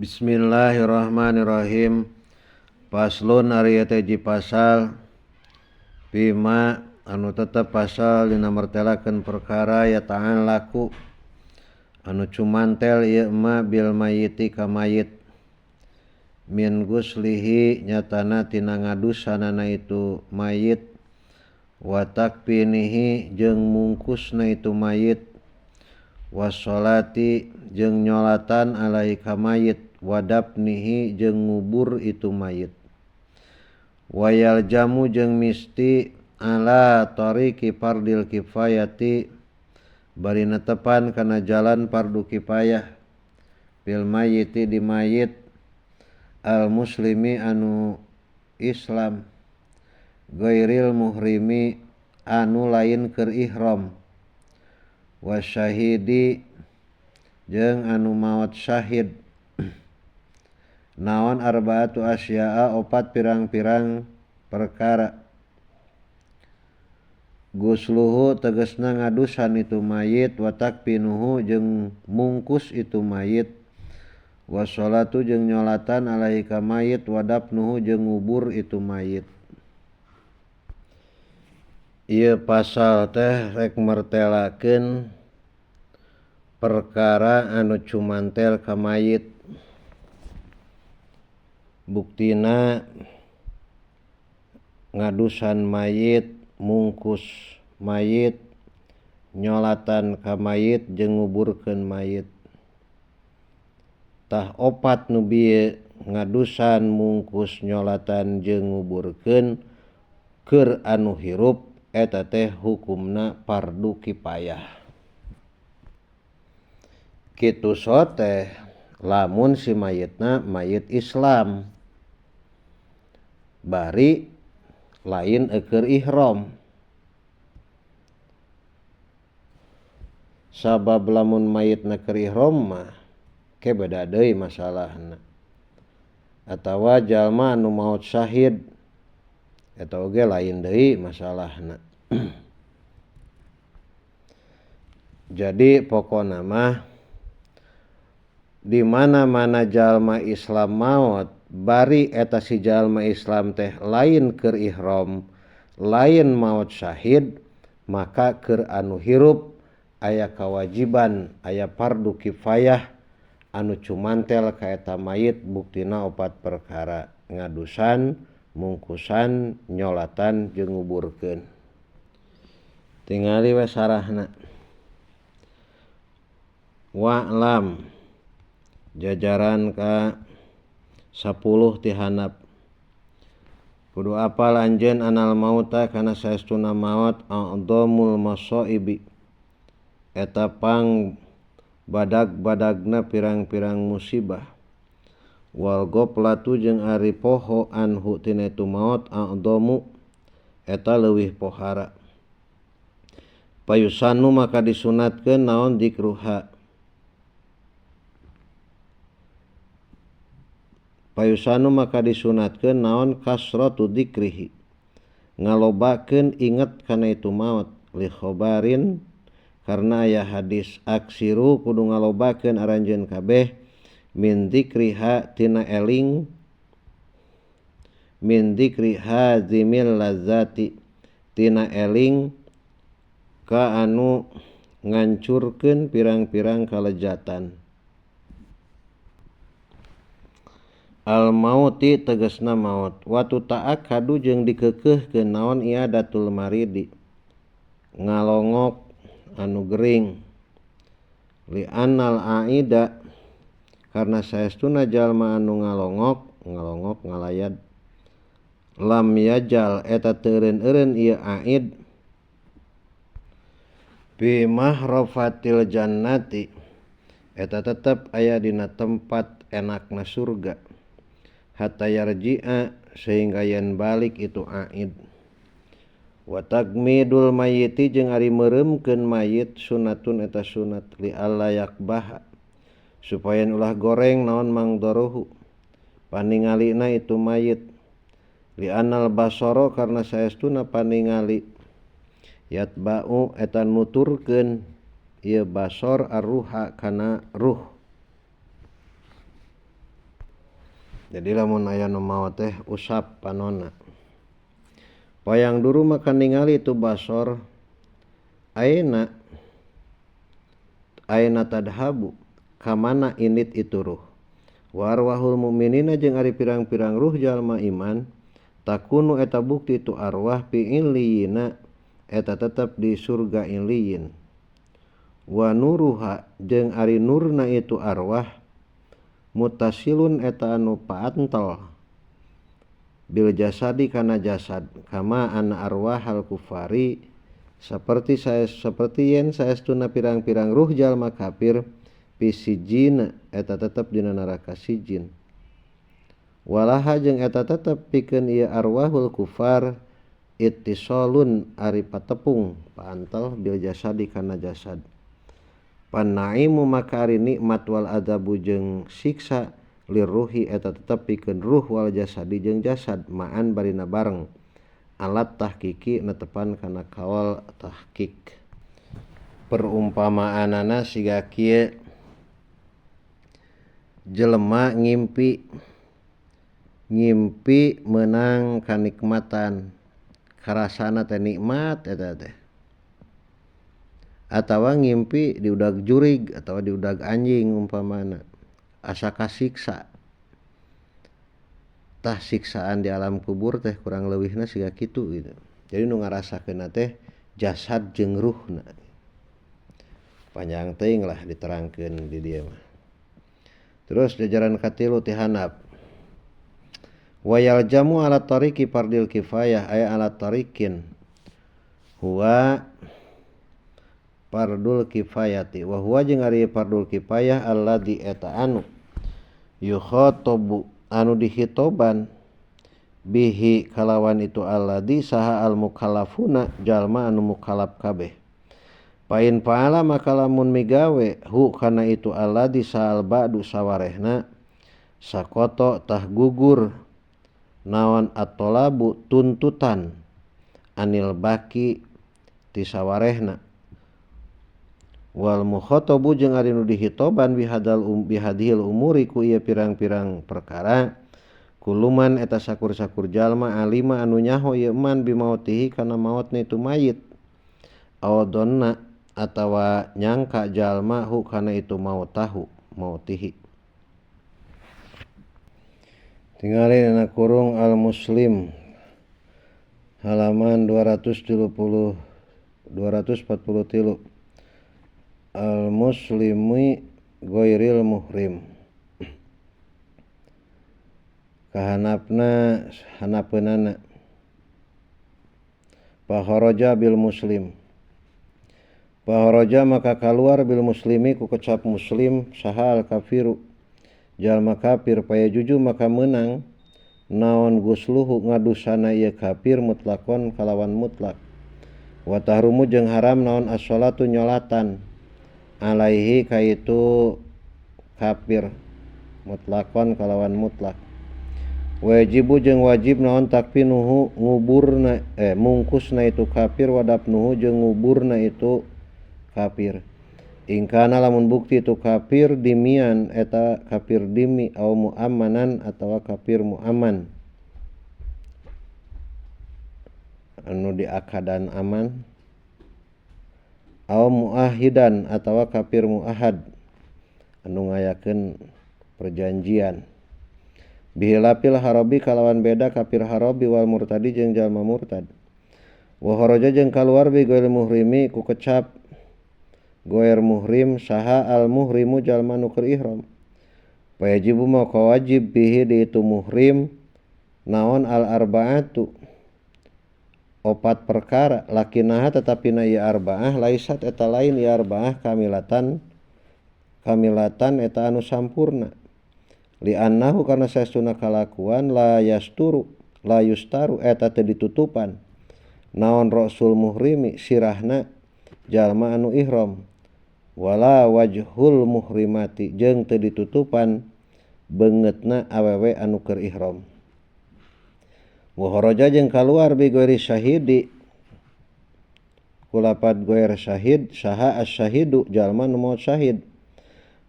Bismillahirrahmanirrahim. Paslun ari teh hiji pasal bima anu tetep pasal dina martelakeun perkara ya ta'an laku anu cumantel ieu mah bil mayiti ka mayit min guslihi nyatana tina ngadusanana itu mayit wa takfinihi jeung mungkusna itu mayit wassolati jeung nyolatan alaihi ka mayit wadapnihi jeung ngubur itu mayit wayal jamu jeung misti ala tariqi fardil kifayati bari netepan kana jalan fardu kifayah bil mayiti di mayit al muslimi anu Islam ghairil muhrimi anu lain keur ihram wasyahidi jeung anu maot syahid naon arbaatu asya'a opat pirang-pirang perkara gusluhu tegasna ngadusan itu mayit wa takfinuhu jeung mungkus itu mayit wassolatu jeung nyolatan alaihi ka mayit wa dafnuhu jeung ngubur itu mayit. Ieu pasal teh rek martelakeun perkara anu cumantel ka mayit. Buktina ngadusan mayit, mungkus mayit, nyolatan ka mayit jeung nguburkeun mayit. Tah opat nu bieu ngadusan, mungkus, nyolatan jeung nguburkeun keur anu hirup eta teh hukumna fardu kifayah. Kitu teh lamun si mayitna mayit Islam bari lain keur ihram. Sabab lamun mayitna keur ihram mah ke beda deui masalahna. Atawa jalma anu maot syahid eta oge lain deui masalahna. Jadi pokona mah di mana-mana jalma Islam maot bari eta si jalma Islam teh lain keur ihram, lain maot syahid, maka keur anu hirup aya kawajiban, aya fardu kifayah anu cumantel ka eta mayit. Buktina opat perkara: ngadusan, mungkusan, nyolatan jeung nguburkeun. Tingali we sarahna. Wa'lam jajaran ka 10 ti handap kudu apal anjeun anal mauta kana saestuna maot a'dhamul masaibi eta pang badag-badagna pirang-pirang musibah wal ghaplatu jeung ari poho anhu tina itu maot a'dhamu eta leuwih pohara. Payusannu maka disunatkeun naon dikruha. Payusanu maka disunatkeun naon kasratu dzikrihi ngalobakeun inget kana itu maot li khobarin karna aya hadis aksiru kudu ngalobakeun aranjeun kabeh min dzikriha tina eling min dzikri hazimil lazati tina eling ka anu ngancurkeun pirang-pirang kalejatan. Al mauti tegasna maut watu ta'akkadu jeung dikeukeuhkeun naon iadatul maridi ngalongok anu gering li annal aida karna saestuna jalma anu ngalongok ngalayad lam yajal eta teureun-eureun ieu aid bi mahrafatil jannati eta tetep aya dina tempat enakna surga hatta yarji'a sehingga yen balik itu aid. Wa tagmidul mayyiti jeung ari meureumkeun mayit sunatun eta sunat li alla yakbaha supaya ulah goreng naon mangdorohu paningalina itu mayit li anal basara karna saestuna paningali yatba'u eta nuturkeun ieu basor arruha kana ruh Jadi lamun aya nu maot teh usap panonna. Payang duru maka ningali itu basor aina tadhabu kamana init itu ruh. Wa arwahul mu'minina jeung ari pirang-pirang ruh jalma iman takunu eta bukti itu arwah fi illiyina eta tetep di surga illiyin. Wa nuruha jeung ari nurna itu arwah mutasilun eta anu paantel bil jasadi kana jasad kama ana arwahal kufari seperti yen saestuna pirang-pirang ruh jalma kafir pisijina eta tetep dina neraka sijin. Walaha jeung eta tetep pikeun ieu arwahul kufar ittisalun ari patepung paantel bil jasadi kana jasad. Panaimu maka ari nikmat wal adabu jeung siksa liruhi eta tetep pikeun ruh wal jasadi jeung jasad ma'an barina bareng alat tahqiqi netepan kana kawal tahqiq. Perumpamaanana siga kieu jelema ngimpi meunang kanikmatan karasana teh nikmat eta teh atawa ngimpi diudag jurig atawa diudag anjing umpamana asa kasiksa tah siksaan di alam kubur teh kurang leuwihna siga kitu gitu. Jadi nu ngarasakeunna teh jasad jeung ruhna. Panjang teuing lah diterangkeun di dieu mah. Terus jajaran katilu ti handap. Wayal jamu ala tariqi fardil kifayah aya ala tariqin huwa fardul kifayati wa huwa jeung ari fardul kifayah alladzi eta anu yukhatabu anu dihitoban bihi kalawan itu alladzi saha al mukallafuna jalma anu mukallaf kabeh. Pain paala maka lamun migawe hu kana itu alladzi sa'al ba'du sawarehna sakoto tah gugur naon at-talabu tuntutan anil baki ti sawarehna wal mukhatabu jeung ari nu dihitoban bihadhil umuri ku ieu pirang-pirang perkara kuluman eta sakur-sakur jalma alima anu nyaho ieu man bimautihi kana maotna itu mayit awadonna atawa nyangka jalma hu kana itu mautihi. Tingali dina kurung al muslim halaman 243 al muslimi ghairil muhrim kahanapna hanapeunana faharaja bil muslim faharaja maka kaluar bil muslimi ku kecap muslim saha al kafiru jalma kafir paya juju maka menang naon gusluhu ngadusana ieu kafir mutlakon kalawan mutlak wa tahrumu jeung haram naon as-shalatu nyolatan alaihi kaitu kafir mutlakon kalawan mutlak wajibu jeung wajib naon takfinuhu nguburna mungkusna itu kafir wadapnuhu jeung nguburna itu kafir ingkana lamun bukti itu kafir dimian eta kafir dimi au mu'ammanan atawa kafir mu'amman anu diakadan aman au muahidan atawa kafir muahad anu ngayakeun perjanjian bihilapil harabi kalawan beda kafir harabi wal murtadi jeung jalma murtad wa kharaja jeung kaluar bi ghairil muhrimi ku kecap goer muhrim saha al muhrimu jalma nu keur ihram wajibu maka wajib bihi di itu muhrim naon al arbaatu opat perkara lakinaha tetapina ieu arbaah laisat eta lain ieu arbaah kamilatan eta anu sampurna li annahu kana saestuna kalakuan la yustaru eta teu ditutupan naon rasul muhrimi sirahna jalma anu ihram wala wajhul muhrimati jeung teu ditutupan beungeutna awewe anu keur ihram wa kharaja jeung kaluar bi ghairi syahidi kulapad ghair syahid saha as-syahidu jalma nu maot syahid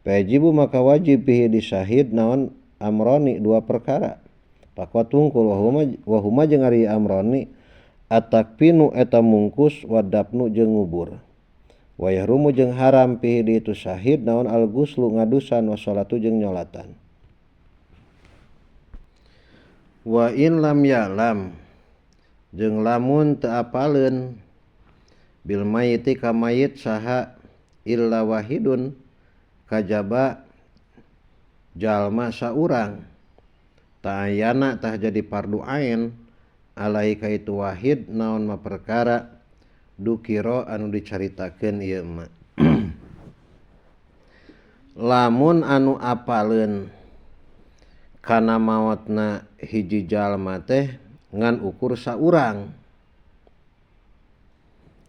wajibu maka wajib bihi di syahid naon amroni dua perkara. Pakot tungkul wahuma jeung ari amroni atakpinu eta mungkus wadapnu jeung ngubur. Wayahrumu jeung haram pihi di itu syahid naon al-guslu ngadusan wasolatu jeung nyolatan. Wa in lam ya'lam jeung lamun teu apaleun bil mayiti ka mayit saha illa wahidun kajaba jalma saurang ta'ayana tah jadi fardu ain alai ka itu wahid naon ma perkara dukiro anu dicaritakeun ieu mah. Lamun anu apaleun kana maotna hiji jalma teh ngan ukur saurang.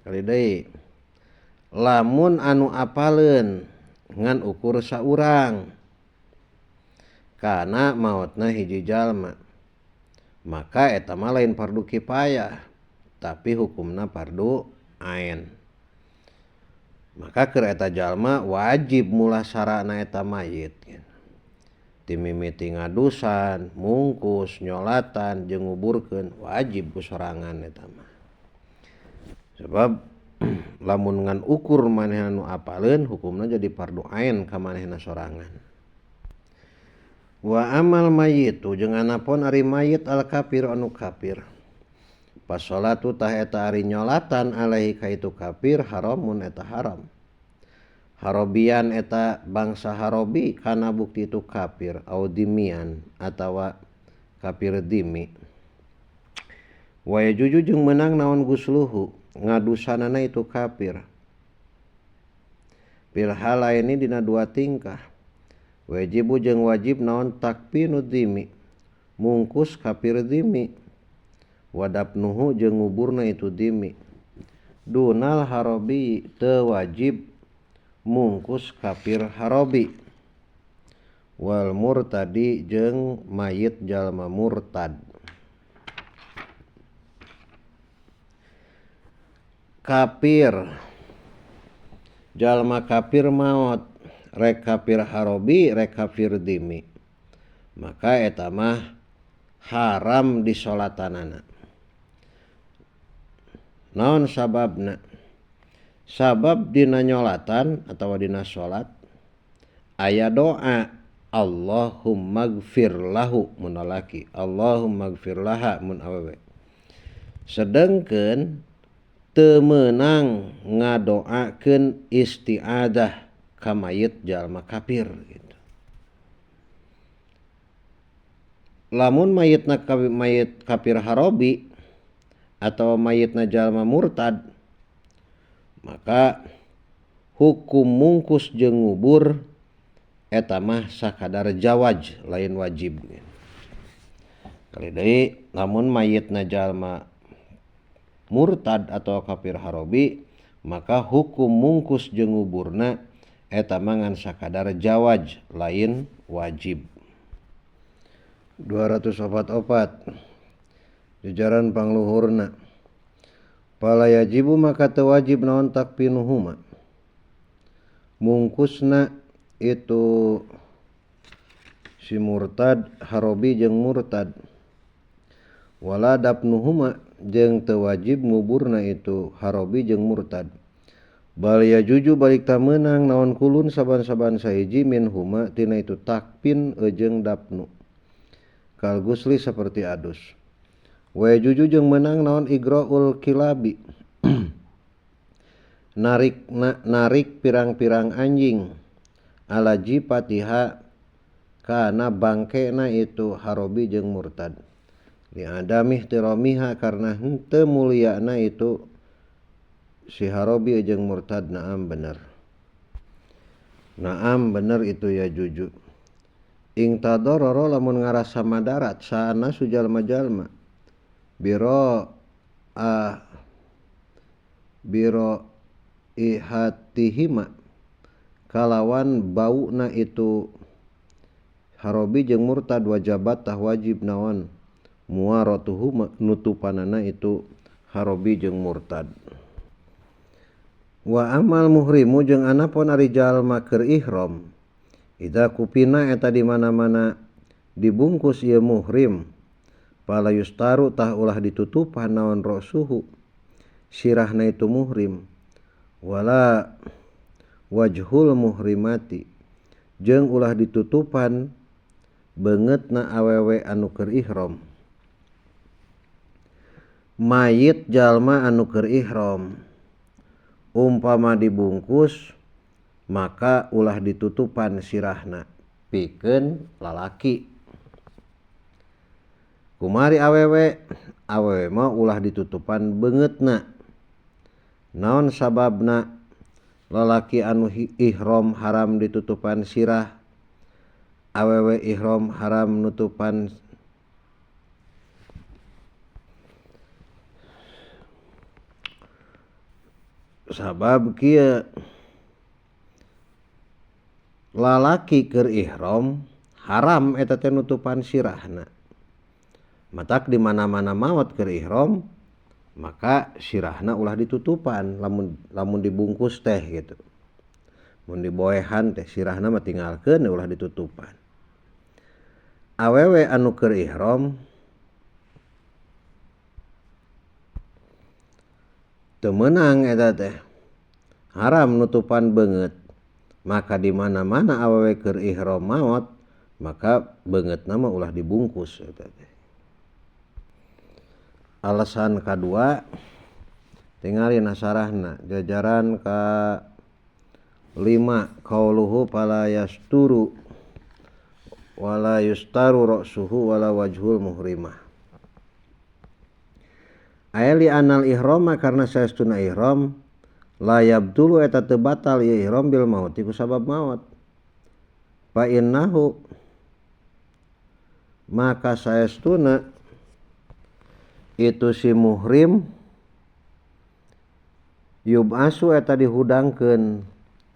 Kali deui. Lamun anu apaleun ngan ukur saurang kana maotna hiji jalma, maka eta mah lain fardu kifayah tapi hukumna fardu ain. Maka keur eta jalma wajib mulasarana eta mayit. Timimiti ngadusan, mungkus, nyolatan, jeung nguburkeun wajib ku sorangan eta mah. Sebab lamun ngan ukur manehna nu apaleun hukumna jadi fardu ain ka manehna sorangan. Wa amal mayitu jeung anapun ari mayit al kafir anu kafir. Pasolatu tah eta ari nyolatan alaihi ka itu kafir haramun eta haram. Harobian eta bangsa harobi kana bukti itu kafir au dimian atawa kafir dimi. Wa yajuju jeung meunang naon gusluhu ngadusanana itu kafir. Bil halaini dina dua tingkah. Wajibu jeung wajib naon takpinu dimi mungkus kafir dimi wadapnuhu jeung nguburna itu dimi dunal harobi teu wajib mungkus kafir harobi wal murtadi jeung mayit jalma murtad. Kafir jalma kafir maot rek kafir harobi rek kafir dimi maka eta mah haram disolatanana. Naon sababna? Sabab dina nyolatan atawa dina salat aya doa Allahumma gfir lahu mun lalaki, Allahumma gfir laha mun awewe. Sedengkeun teu meunang ngadoakeun isti'adzah ka mayit jalma kafir gitu. Lamun mayitna mayit kafir harobi atau mayitna jalma murtad maka hukum mungkus jeung ngubur eta mah sakadar jawaj lain wajib. Kali deui lamun mayitna jalma murtad atau kafir harobi maka hukum mungkus jeung nguburna eta mah ngan sakadar jawaj lain wajib. 244 jajaran pangluhurna pala yajibu maka teu wajib naon takpinuhuma mungkusna itu si murtad harobi jeung murtad wala dapnuhuma jeung teu wajib nguburna itu harobi jeung murtad. Bal yajuju balik ta meunang naon kulun saban-saban sahiji minhuma tina itu takpin jeung dapnu kal gusli saperti adus. Wa yajuju jeung meunang naon igraul kilabi narik pirang-pirang anjing ala jipatiha kana bangkena itu harobi jeung murtad li adamih tiramiha karena henteu muliana itu si harobi jeung murtad. Naam bener itu ya juju. Ing tadororo lamun ngarasa madarat saana sujalma-jalma biro ihatihima kalawan bauna itu harobi jeung murtad wajabat tah wajib naon muaratuhu nutupanana itu harobi jeung murtad. Wa amal muhrimu jeung anapun ari jalma keur ihram ida kupina eta di mana-mana dibungkus ieu muhrim pala yustaru tah ulah ditutupan naon ra'suhu sirahna itu muhrim wala wajhul muhrimati jeung ulah ditutupan beungeutna awewe anu keur ihram. Mayit jalma anu keur ihram umpama dibungkus maka ulah ditutupan sirahna pikeun lalaki. Kumari awewe mah ulah ditutupan beungeutna. Naon sababna lalaki anu ihram haram ditutupan sirah, awewe ihram haram nutupan sabab kieu lalaki keur ihram haram eta teh nutupan sirahna. Matak di mana-mana maot keur ihram maka sirahna ulah ditutupan lamun dibungkus teh gitu. Mun diboehan teh sirahna mah tinggalkeun ulah ditutupan. Awewe anu keur ihram teu meunang eta teh haram nutupan beungeut, maka di mana-mana awewe keur ihram maot maka beungeutna mah ulah dibungkus eta teh. Alasan kadua tingali nasarahna jajaran ka 5 qauluhu fala yasturu wala yustaru ra'suhu wala wajhul muhrimah. Ayali anal ihrama karena saestuna ihram la yabdulu eta teu batal ieu ihram bil mauti ku sabab maut. Fa innahu maka saestuna itu si muhrim yub'asu eta dihudangkeun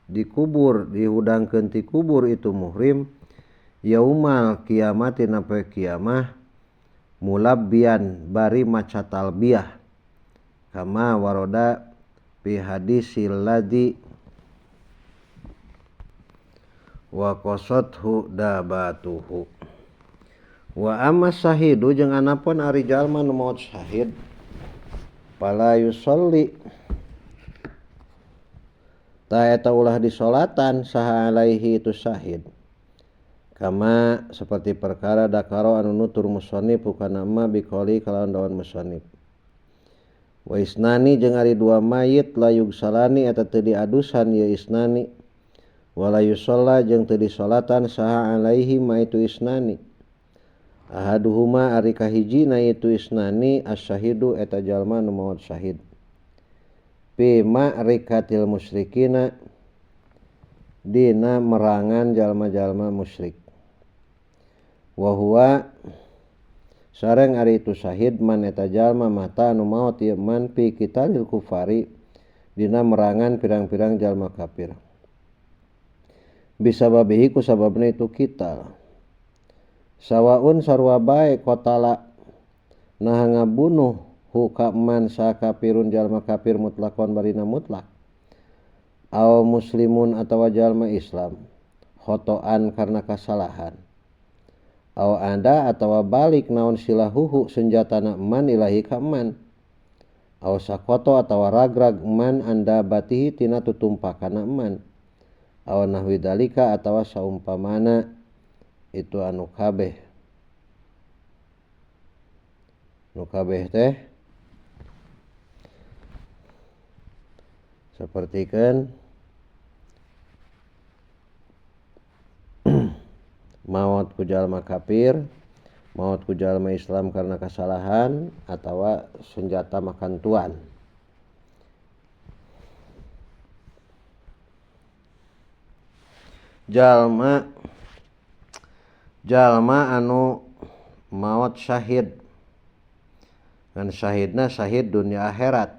dihudangkeun ti kubur itu muhrim yaumal kiamati napoe kiamah mulabbian bari maca talbiyah kama waroda fi hadisil ladzi wa qasathu dabatuhu. Wa amma syahidu jeung anapun ari jalma nu maot syahid fala yusolli ta eta ulah disolatan saha alaihi itu syahid kama seperti perkara dakaro anu nutur musannif kana ma biqauli kalawan dawan musannif. Wa isnani jeung ari dua mayit la yugsalani eta teu diadusan ieu isnani wala yusalla jeung teu disolatan saha alaihi ma itu isnani. Ahaduhuma ari kahijina itu isnani asyahidu eta jalma nu maot syahid fi ma'rikatil musyrikina dina merangan jalma-jalma musyrik. Wa huwa sareng ari itu syahid man eta jalma mata anu maot ieu man fi qitalil kufari dina merangan pirang-pirang jalma kafir. Bisababihi ku sababna itu qital. Sawaun sarua bae qatala nah ngabunuh hu ka man sa kafirun jalma kafir mutlakon barina mutlak. Aw muslimun atawa jalma Islam khotoan karena kasalahan. Aw anda atawa balik naon silahuhu senjatana man ilahi ka man. Aw sakoto atawa ragrag man anda batihi tina tutumpakana man. Aw nahwi dalika atawa saumpamana itu anu kabeh. Nu kabeh teh sapertikeun maot ku jalma kafir, maot ku jalma Islam karena kesalahan atawa senjata makan tuan. Jalma anu maot syahid kan syahidna syahid dunia akhirat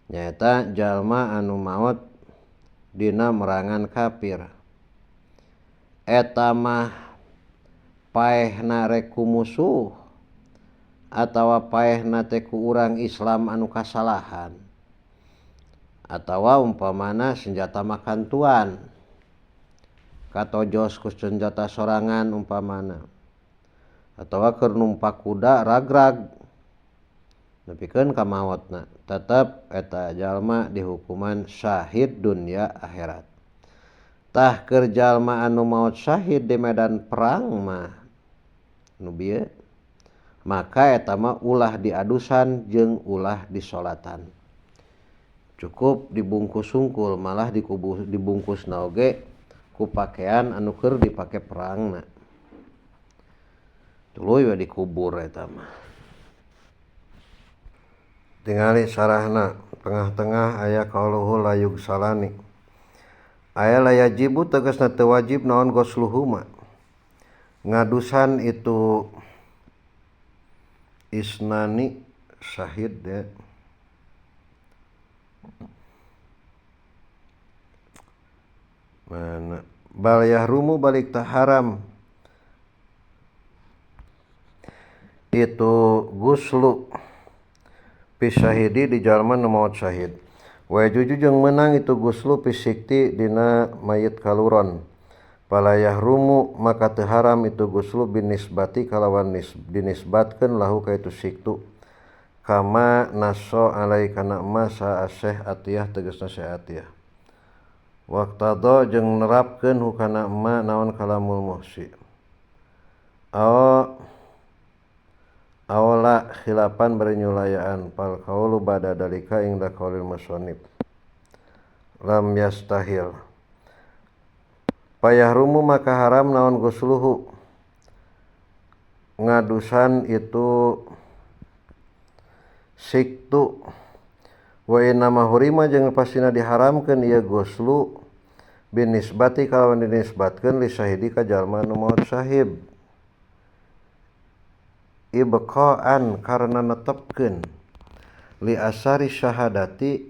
nyaeta jalma anu maot dina merangan kafir eta mah paehna rek ku musuh atawa paehna teh ku urang Islam anu kasalahan atawa umpamana senjata makan tuan katojos ku senjata sorangan umpamana atawa keur numpak kuda ragrag nepikeun ka maotna tetep eta jalma dihukuman syahid dunya akhirat. Tah keur jalma anu maot syahid di medan perang mah nu bieu maka eta mah ulah diadusan jeung ulah disolatan. Cukup dibungkus sungkul malah dibungkusna oge ku pakaian anu keur dipake perangna. Tuluy we dikubur eta mah. Tingali sarahna tengah-tengah aya qauluhu la yugsalani. Aya la yajibu tegasna teu wajib naon gosluhuma. Ngadusan itu isnani syahid ya. Mana bal yahrumu balik tah haram itu guslu pisyahidi di jalma nu maot syahid. Wa juju jeung meunang itu guslu pisikti dina mayit kaluron. Fala yahrumu maka teu haram itu guslu binisbati kalawan dinisbatkeun lahu ka itu siktu. Kama naso alai kana masa Syekh Atiyah tegasna Syekh Atiyah. Waqtado jeung nerapkeun hukana ma naon kalamul muhsi. Awala khilapan berenyulayaan pal qaulu bada dalika ingda qaulil musannif. Lam yastahil. Payahrumu maka haram naon gusluhu. Ngadusan itu siktu. Wa inna ma hurima jeung pastina diharamkeun ieu guslu binisbati kalawan dinisbatkeun li syahidi ka jalma nu maot syahid. Ibqaan karena netepkeun li asari syahadati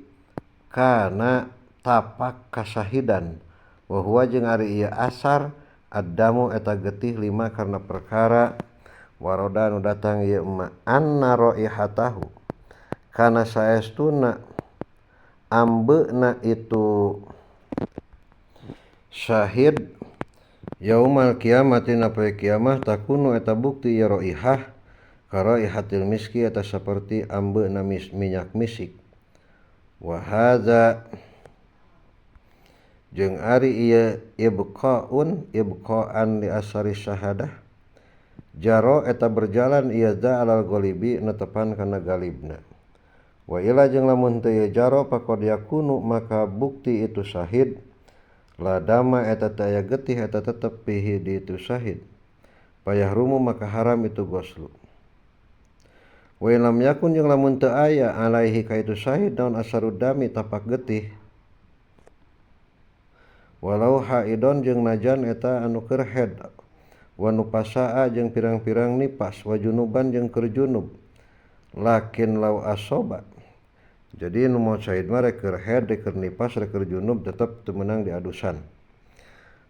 kana tapak kasahidan wa huwa jeung ari ieu asar addamu eta getih lima karena perkara waroda nu datang ieu ma anna raihatahu kana saestuna ambeuna itu syahid yaumal kiamati na poe kiamah takunu eta bukti ya raihah karaihatil miski eta saperti ambeuna minyak misik. Wa hadza jeung ari ieu ibqaan li asari syahadah jaro eta berjalan ieu za alal ghalibi netepan kana galibna. Wa ila jeung lamun teu ieu jaro faqad yakunu maka bukti itu syahid ladama eta teu aya getih eta tetep pihi di itu syahid. Payahrumu maka haram itu goslu. Wa lam yakun jeung lamun teu aya alaihi ka itu syahid naon asarud dami tapak getih. Walau haidon jeung najan eta anu keur haid wa nupasaa jeung pirang-pirang nipas wa junuban jeung keur junub. Lakin law asoba. Jadi nu maot syahid mah rek keur haid rek keur nipas rek keur junub tetep teu meunang diadusan.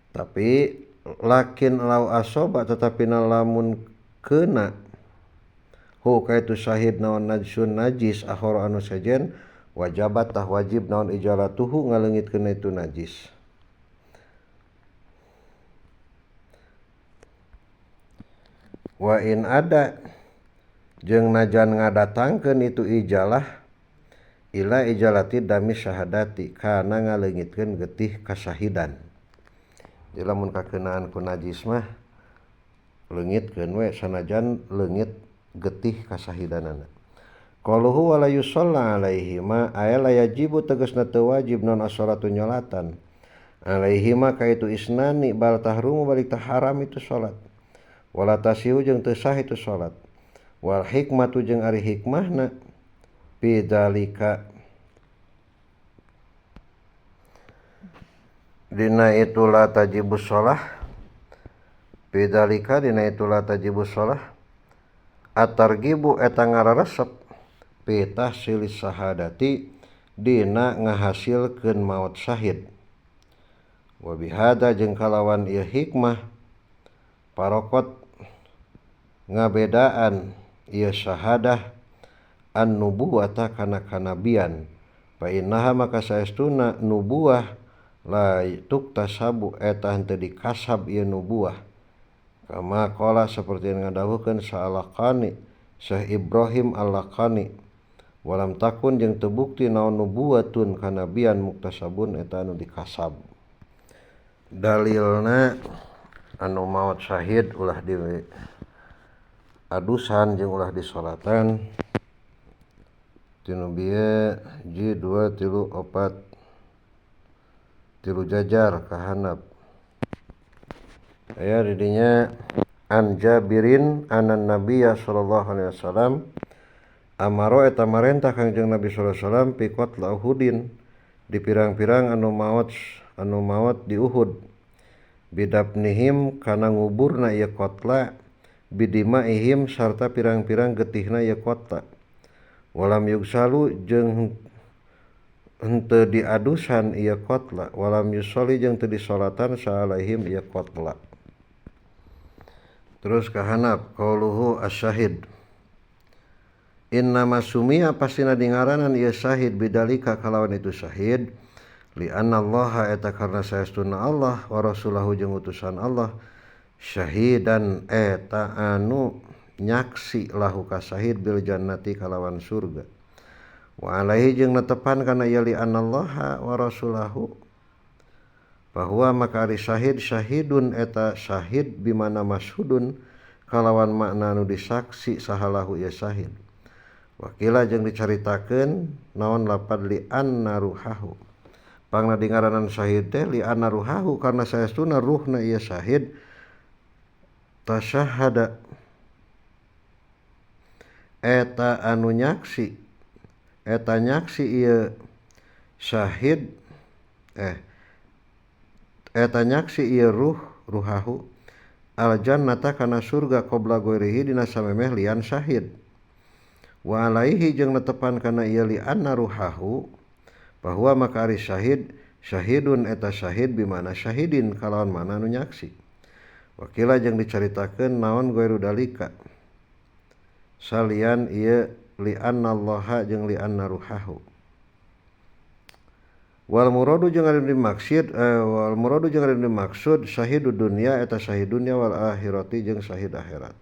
Tapi lakin law asoba tetapi lamun keuna hu ka itu syahid naon najsun najis ahor anu sejen wajabat tah wajib naon ijalatuhu ngaleungitkeun itu najis. Wa in ada jeung najan ngadatangkeun itu ijalah ila ijalati dami syahadati kana ngaleungitkeun getih kasahidan. Jadi lamun kakeunaan ku najis mah leungitkeun we sanajan leungit getih kasahidanana. Qaluhu wala yusalla alaihi ma aya la yajibu tegasna teu wajib naon as-salatu nyolatan. Alaihi ma ka itu isnani bal tahrumu balik haram itu salat. Wala tasihu jeung teu sah itu salat. Wal hikmatu jeung ari hikmahna fi dzalika dina itu la tajibus shalah fi dzalika dina itu la tajibus shalah at-targhibu eta ngararesep fi tahsilis syahadati dina ngahasilkeun maot syahid. Wa bihada jeung kalawan ieu hikmah parokot ngabedaan ieu syahadah an-nubuwata kana kanabian fa innaha maka saestuna nubuwah la tuktasabu eta henteu dikasab ieu nubuah kama qala saperti ngadawuhkeun Al-Laqani Syekh Ibrahim Al-Laqani walam takun jeung teu bukti naon nubuwatun kanabian muktasabun eta anu dikasab. Dalilna anu maot syahid ulah di adusan jeung ulah disolatan tinu bieu ji 2 3 4 3 jajar kahanap aya di dinya an Jabirin anan Nabiyya sallallahu alaihi wasallam amaro eta marentah Kangjeng Nabi sallallahu alaihi wasallam fi qatla Uhudin di pirang-pirang anu maot di Uhud bidapnihim kana nguburna ieu qatla bidimaihim sarta pirang-pirang getihna ieu qatla walam yugsalu jeung henteu diadusan ieu qatla walam yusolli jeung teu disolatan saalaihim ieu qatla. Terus kahanap qauluhu asyahid innama sumia pastina dingaranan ieu syahid bidalika kalawan itu syahid li anna Allah eta karna saestuna Allah wa rasulahu jeung utusan Allah syahidan eta anu nyaksi lahu ka syahid bil jannati kalawan surga wa alaihi jeung netepan kana ieu li anna Allah wa rasulahu bahwa maka ari syahid syahidun eta syahid bimana masyhudun kalawan makna anu disaksi sahalahu ieu syahid wakila jeung dicaritakeun naon lapad li anna ruhahu pangna dingaranan syahid teh li anna ruhahu karna saestuna ruhna ieu syahid tasyahada eta anu nyaksi eta nyaksi ieu syahid eta nyaksi ieu ruhahu al jannata kana surga qabla ghairihi dina samemeh lian syahid wa alaihi jeung netepan kana ieu li anna ruhahu bahwa maka ari syahid syahidun eta syahid bimana syahidin kalawan mana anu nyaksi wakila jeung dicaritakeun naon ghairu dalika salian ieu li anna Allah jeung li anna ruhahu wal muradu jeung ari dimaksud syahidud dunya eta syahid dunya wal akhirati jeung syahid akhirat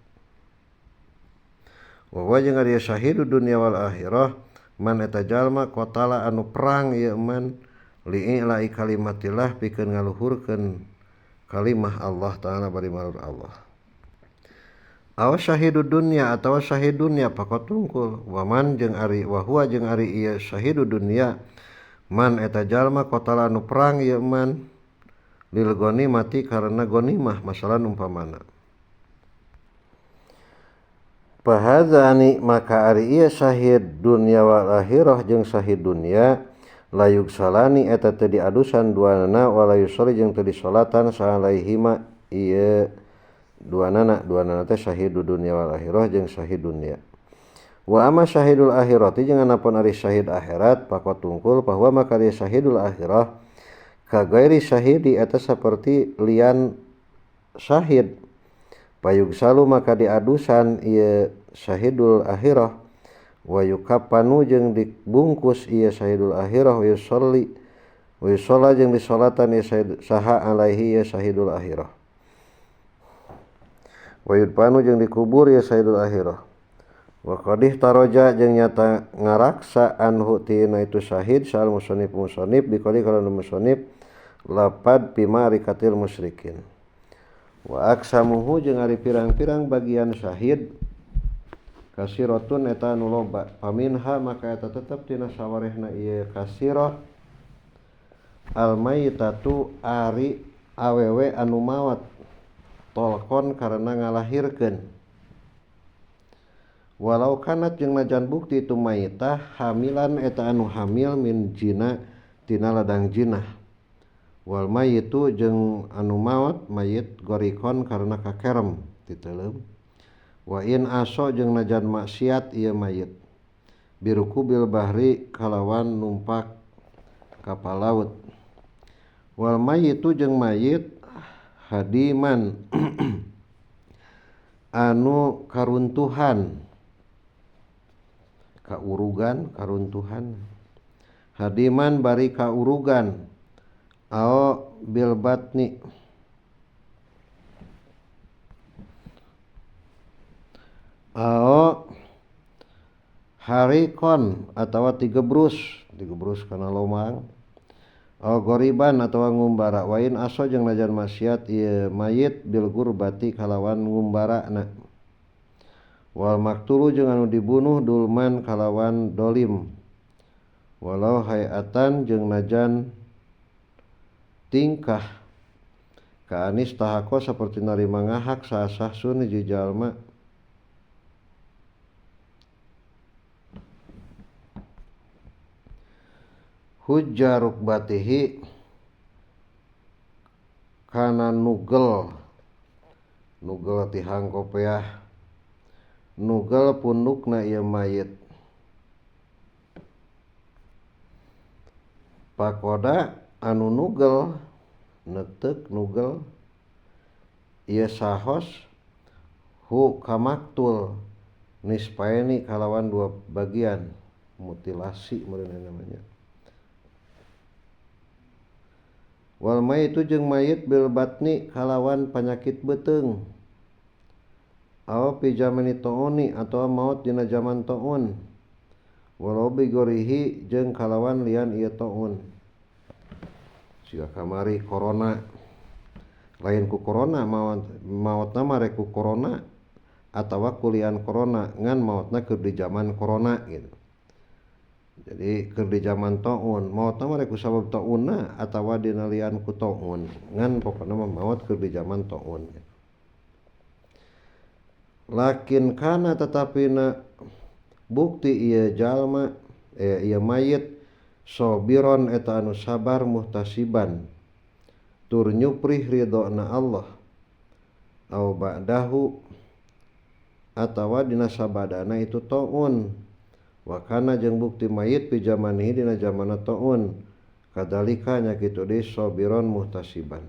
wa jeung ari syahidud dunya wal akhirah man eta jalma qatala anu perang ieu man li'ila kalimatillah pikeun ngaluhurkeun kalimah Allah taala bari malur Allah aw syahidud dunya atawa syahid dunya pakot tungkul waman jeung ari wa huwa jeung ari ieu syahidud dunya man eta jalma qatala anu perang ieu man lil ghanimati karena ghanimah masalan umpamana Pahadzani maka ari ieu syahid dunya wal akhirah jeung syahid dunya layuk salani eta teu diadusan duanana wala yusolli jeung teu disolatan salaihima ieu duanana teh syahidud dunya wal akhirah jeung syahid dunya wa amma syahidul akhirati jeung anapun ari syahid akhirat pakot tungkul bahwa maka ari syahidul akhirah ka gairi syahidi eta saperti lian syahid payugsalu maka diadusan ieu syahidul akhirah wa yukafanu jeung dibungkus ieu syahidul akhirah wa yusolli jeung disolatan ieu syahid saha alaihi ieu syahidul akhirah wa yudfanu jeung dikubur ieu syahidul akhirah wa qadih taraja jeung nyata ngaraksa anhu tina itu syahid sal musannif biqali kalau musannif lapad bimarikatil musyrikin wa aksamuhu jeung ari pirang-pirang bagian syahid kasiratun eta anu loba paminha maka eta tetep tina sawarehna ieu kasirah al maitatu ari awewe anu maot tolkon karena ngalahirkeun walau kanat jeung najan bukti itu maitah hamilan eta anu hamil min jina tina ladang jinah wal mayitu jeung anu maot mayit gorikon karena kakerem titeuleum wa in aso jeung najan maksiat ieu mayit birukubil bahri kalawan numpak kapal laut wal mayitu jeung mayit hadiman anu karuntuhan karuntuhan hadiman bari kaurugan Ao bil batni ao harikon atawa digebrus kana lomang au goriban atawa ngumbara wain aso jeung najan maksiat ieu mayit bil gurbati kalawan ngumbarana wal maktulu jeung anu dibunuh dulman kalawan dolim walau hayatan jeung najan tingkah ka anis tahako saperti narima ngahak sah-sah sun hiji jalma hujja rukbatihi kana nugel ti hangkopeah nugel pundukna ieu mayit pakoda anu nugel neuteuk nugel ieu sahos hu kamaktul nispaini kalawan dua bagian mutilasi meureunna namanya wal mayitu jeung mayit bil batni kalawan panyakit beuteung aw fi jamani tauni atawa maot dina zaman taun walau bi gorihi jeung kalawan lian ieu taun siga kamari corona lain ku corona maotna mah rek ku corona atawa kulian corona ngan maotna keur di zaman corona gitu. Jadi keur di zaman taun maotna mah rek ku sabab taunna atawa dina lian ku taun ngan pokona mah maot keur di zaman taun. Lakin kana tetapina bukti ieu jalma ieu mayit sobiron eta anu sabar muhtasiban tur nyuprih ridona Allah au ba'dahu atawa dina sabadana itu taun wa kana jeung bukti mayit pi zamanihi dina zamanna taun kadalika nya kitu deui sobiron muhtasiban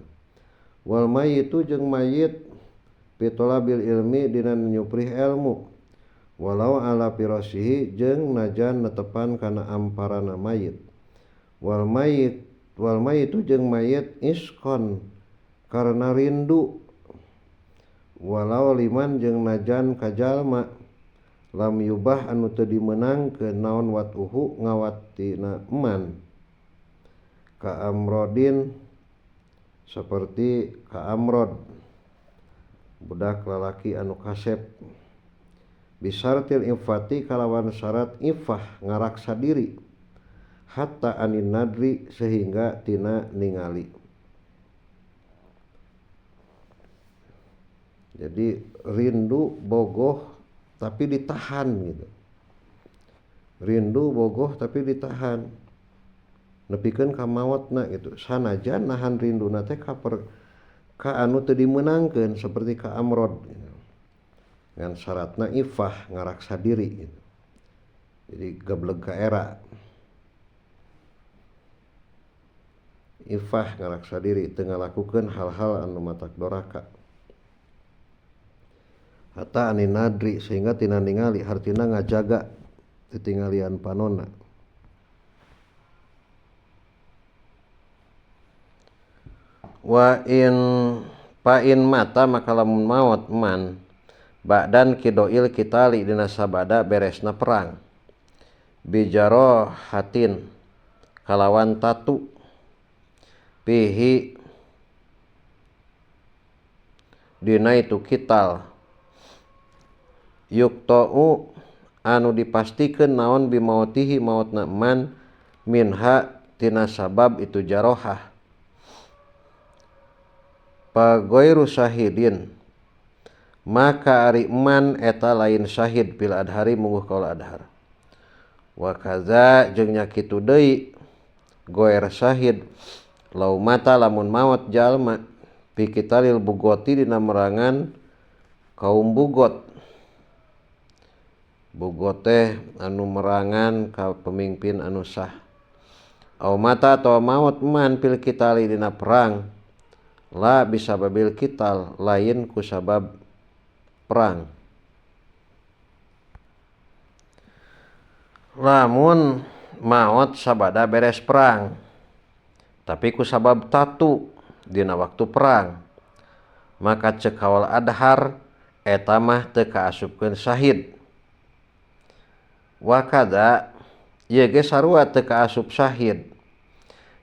wal mayitu jeung mayit fi talabil ilmi dina nyuprih ilmu walau ala firasihi jeung najan netepan kana amparana mayit wal mayitu jeung mayit iskon karena rindu walau liman jeung najan kajalma lam yubah anu teu dimeunangkeun naon watuhu ngawatina eman ka amrodin saperti ka amrod budak lalaki anu kasep bisartil infati kalawan syarat ifah ngaraksa diri hatta anin nadri sehingga tina ningali. Jadi rindu bogoh tapi ditahan gitu. Rindu bogoh tapi ditahan. Nepikeun ka maotna gitu. Sanajan nahan rinduna teh ka anu teu dimeunangkeun saperti ka amrod gitu. Ngan syaratna ifah ngaraksa diri gitu. Jadi gebleg ka era. Ifah ngaraksa diri teu ngalakukeun hal-hal anu matak doraka. Hatta ani nadri sehingga tina ningali hartina ngajaga titinggalian panonna. Wa in pain mata maka lamun maot man ba'dan kidoil kitali dina sabada beresna perang bijaro hatin kalawan tatu pihi dina itu kital yuktau anu dipastikeun naon bimautihi mautna man minha tina sabab itu jarohah pagoiru syahidin maka ari man eta lain syahid bil adhari mungguh kaul adhar wa kaza jeung nya kitu deui goer syahid lau mata lamun maot jalma fi kitalil bugoti dina merangan kaum bugot teh anu merangan ka pemimpin anu sah au mata atau maot man fil kitali dina perang la bisa babil kital lain ku sabab perang lamun maot sabada beres perang tapi ku sabab tatu dina waktu perang, maka cek kaul adhar eta mah teu kaasupkeun syahid. Wakada ieu ge sarua teu kaasup syahid,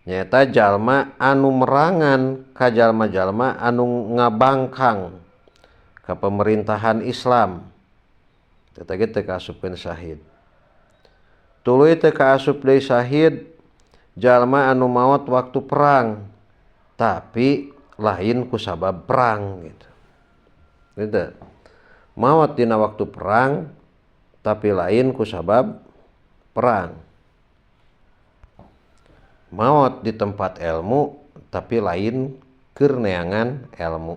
nyaeta jalma anu merangan ka jalma-jalma anu ngabangkang ka pemerintahan Islam, eta ge teu kaasupkeun syahid. Tuluy teu kaasup deui syahid jalma anu maot waktu perang tapi lain ku sabab perang gitu. Gitu. Maot dina waktu perang tapi lain ku sabab perang. Maot di tempat ilmu tapi lain keur neangan ilmu.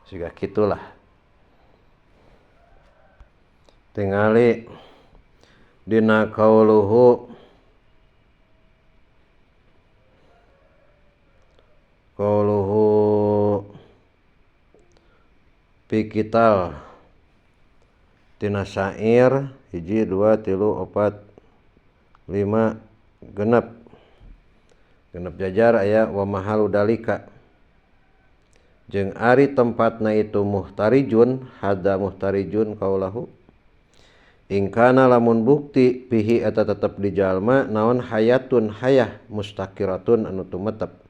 Siga kitulah. Tingali dina qauluhu pikital tina syair 1 2 3 4 5 genep jajar aya wa mahalu dalika jeung ari tempatna itu muhtarijun hada muhtarijun qaulahu ingkana lamun bukti pihi eta tetep di jalma naon hayatun hayah mustaqiratun anu tumetep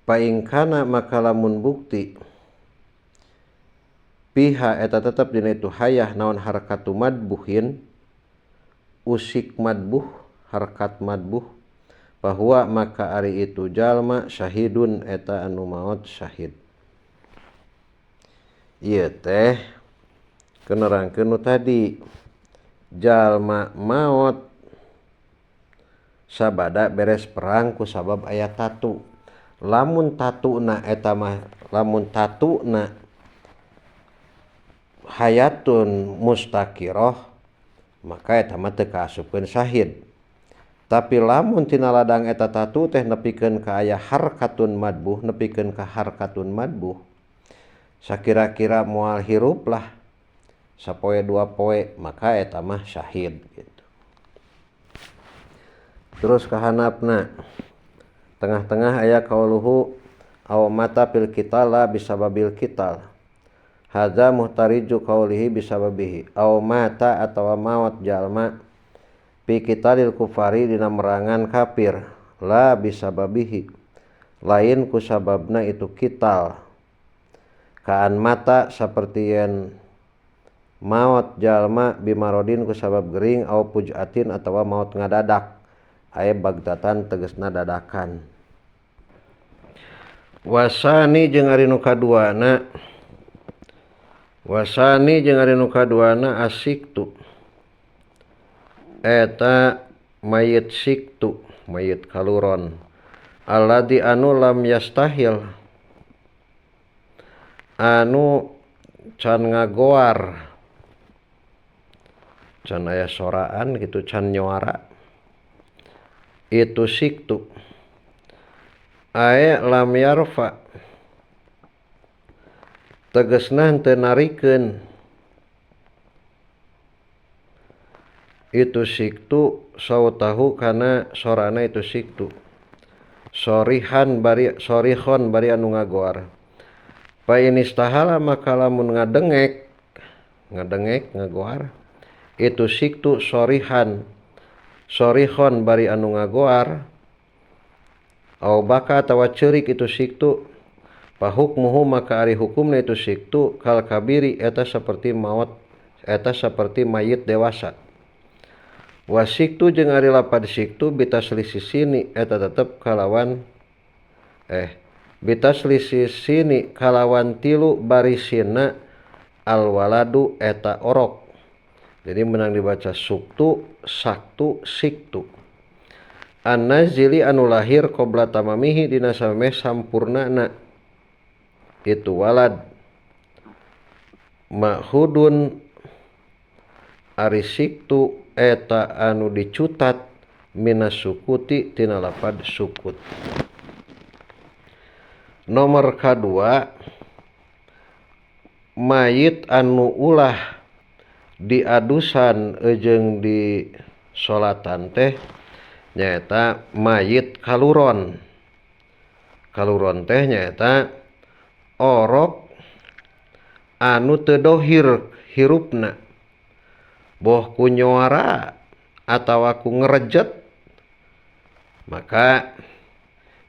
pa ingkana maka lamun bukti piha eta tetep dina itu hayah naon harakatu madbuhin usik madbuh harakat madbuh bahwa maka ari itu jalma syahidun eta anu maot syahid. Ieu teh kenerangkeun nu tadi jalma maot sabada beres perang ku sabab aya tatu. Lamun tatuna eta mah lamun tatuna hayatun mustaqirah maka eta mah teu kaasupkeun syahid. Tapi lamun tina ladang eta tatu teh nepikeun ka aya harkatun madbuh, nepikeun ka harkatun madbuh, sakira-kira moal hirup lah sapoe dua poe maka eta mah syahid gitu. Terus kahanapna tengah-tengah aya qauluhu aw mata fil kitala bisababil kital. Hadza muhtariju qaulihi bisababihi. Aw mata atawa maot jalma fi qitalil kufari dina merangan kafir la bisababihi lain ku sababna itu kital kaan mata saperti yen maot jalma bimarodin ku sabab gering au pujatin atawa maot ngadadak aya bagdatan tegasna dadakan. Wasani jeung ari nu kaduana asiktu eta mayit siktu mayit kaluron alladzi anu lam yastahil anu can ngagoar can aya soraan gitu can nyuara itu siktu ae lam yarfa tegasna henteu narikeun itu siktu sautahu kana sorana itu siktu sorihon bari anu ngagoar pa inistahala maka lamun ngadengek ngagoar itu siktu sorihon bari anu ngagoar au baka atawa ceurik itu siktu pa hukmuhu maka ari hukumna itu siktu kal kabiri eta saperti mayit dewasa. Wasiktu jeung ari lapad siktu bitaslisisini eta tetep kalawan bitaslisisini kalawan tilu barisina alwaladu eta orok. Jadi menang dibaca suktu, saktu, siktu. An-nazili anu lahir qabla tamamihi dina samemeh sampurnana itu walad ma'hudun ari siktu eta anu dicutat minas sukuti tina lapad sukut. Nomor kadua mayit anu ulah diadusan jeung di solatan teh nyaeta mayit kaluron. Kaluron teh nyaeta orok anu teu dohir hirupna, boh ku nyuara atawa ku ngerejet, maka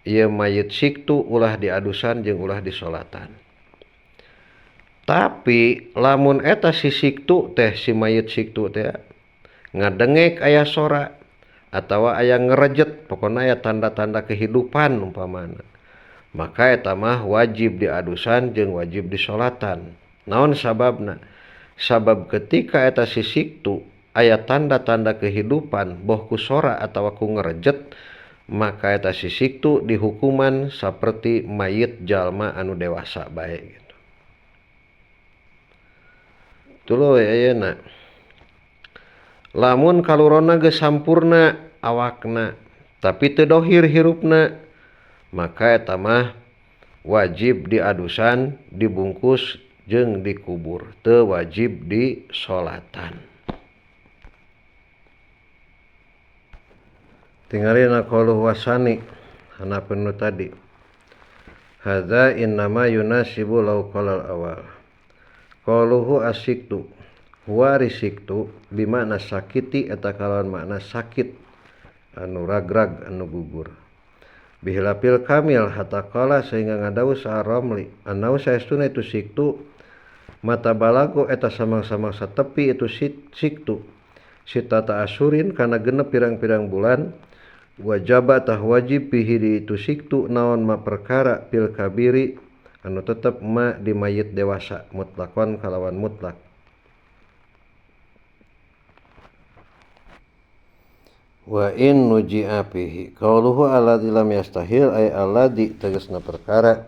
ieu mayit siktu ulah diadusan jeung ulah disolatan. Tapi lamun eta si siktu teh, si mayit siktu teh ngadengek aya sora atawa aya ngerejet, pokona aya tanda-tanda kehidupan umpamana, maka eta mah wajib diadusan jeung wajib disolatan. Naon sababna? Sabab ketika eta si siktu aya tanda-tanda kehidupan boh ku sora atawa ku ngerejet, maka eta si siktu dihukuman saperti mayit jalma anu dewasa bae gitu. Tuluy ayeuna lamun kaluronna geus sampurna awakna tapi teu dohir hirupna, maka eta mah wajib diadusan, dibungkus jeung dikubur, teu wajib disolatan. Tingalina qauluhu wasani hanapeun nu tadi. Hadza innama yunasibu law qalal awal. Qauluhu asiktu huwa risiktu bimakna sakiti eta kalawan makna sakit anu ragrag anu gugur. Bihilapil kamil hatta qala sehingga ngadaus ar-ramli anau saestuna itu siktu mata balago eta samang-samang satepi itu siktu sitata asurin kana genep pirang-pirang bulan wajaba tah wajib bihi di itu siktu naon ma perkara pil kabiri anu tetep ma di mayit dewasa mutlakon kalawan mutlak. Wa in nuji'a fihi qauluhu alladzi lam yastahil ay alladzi tegasna perkara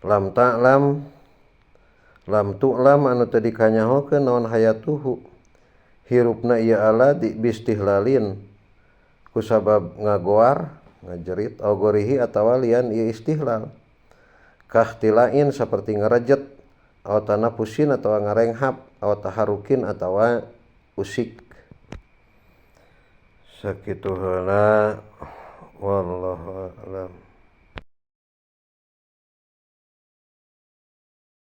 lam ta'lam lam tu'lam anu teu dikanyahokeun naon hayatuhu hirupna ieu alladzi bistihlalin ku sabab ngagoar ngajerit augorihi atawa lian ieu istihlal kahtilain saperti ngarejet aw tanapusin atawa ngarenghap aw taharukin atawa usik. Sakitu heula wallahu a'lam.